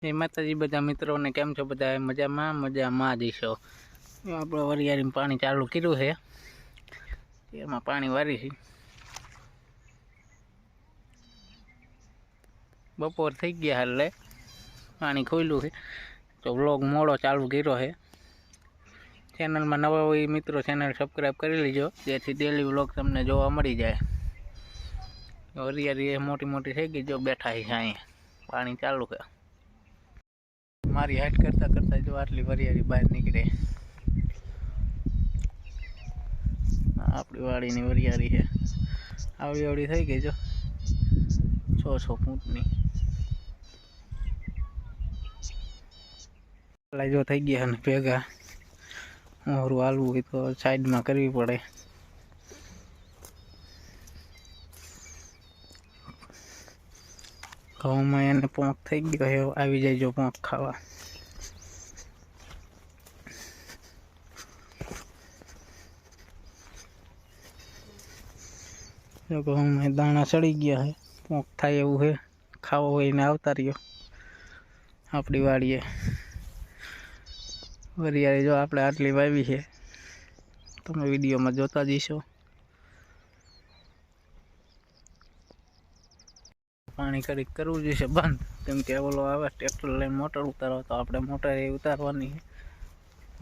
જય માતાજી બધા મિત્રોને કેમ છો? બધા મજામાં જઈશો. આપણે વરિયાળીમાં પાણી ચાલુ કર્યું છે, એમાં પાણી વારી છે. બપોર થઈ ગયા એટલે પાણી ખોલ્યું છે, તો વ્લોગ મોડો ચાલુ કર્યો છે. ચેનલમાં નવા હોય મિત્રો ચેનલ સબસ્ક્રાઈબ કરી લેજો, જેથી ડેલી વ્લોગ તમને જોવા મળી જાય. વરિયાળી મોટી મોટી થઈ ગઈ, જો બેઠા છે અહીંયા પાણી ચાલુ છે. મારી હાઈટ કરતા કરતા જો આટલી વરિયાળી બહાર નીકળે. આપણી વાડીની વરિયાળી છે, આવડી આવડી થઈ ગઈ જો 600 ફૂટની. જો થઈ ગયા ને ભેગા મોરું હાલવું હોય તો સાઈડમાં કરવી પડે. ઘઉંમાં એને પોંખ થઈ ગયો છે, આવી જાય જો પોંખ ખાવા. જો ઘઉંમાં દાણા ચડી ગયા છે, પોંખ થાય એવું છે. ખાવો હોય ને આવતા રહ્યો આપણી વાડીએ. વરિયાળી જો આપણે આટલી વાવી છે, તમે વિડીયોમાં જોતા જઈશો. પાણી કરી કરવું જોઈશે બંધ, કેમ કે ઓલો આવે ટ્રેક્ટર લઈને મોટર ઉતારો, તો આપણે મોટર એ ઉતારવાની છે.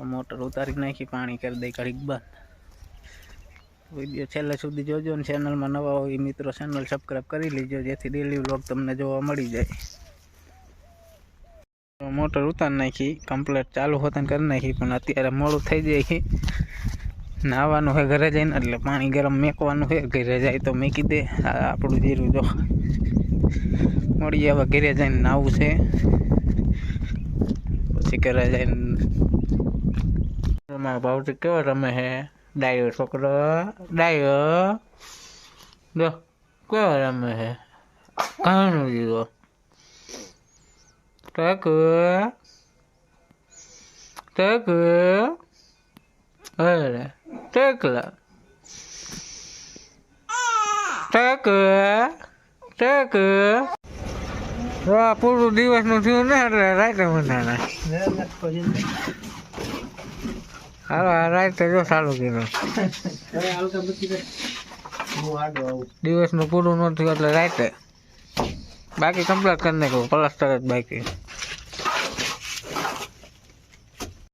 મોટર ઉતારી નાખી, પાણી કરી દઈ ઘડીક બંધ. વિડીયો છેલ્લે સુધી જોજો ને ચેનલમાં નવા હોય મિત્રો ચેનલ સબસ્ક્રાઈબ કરી લેજો, જેથી ડેલી વ્લોગ તમને જોવા મળી જાય. મોટર ઉતારી નાખી, કમ્પ્લેટ ચાલુ હોતા કરી નાખી, પણ અત્યારે મોડું થઈ જાય. નાહવાનું હોય ઘરે જઈને, એટલે પાણી ગરમ મેકવાનું હોય. ઘરે જાય તો મેકી દે. આપણું જીરું જો મળીએ. હવે ઘરે જઈને નાવું છે, પછી ઘરે જઈને મારા ભાવથી કેવો રમે છે ડાયો છોકરો. ડાયો જો કેવો રમે છે, ઘણું જીરો ટક ટક અરે ટકલા ટક ટક. પૂરું દિવસનું થયું ને એટલે રાતે મનાના. હાલો રાતે જો ચાલુ કર્યું. દિવસનું પૂરું ન થયું એટલે રાતે બાકી કમ્પ્લીટ કરી નાખ્યું. પ્લાસ્ટર જ બાકી.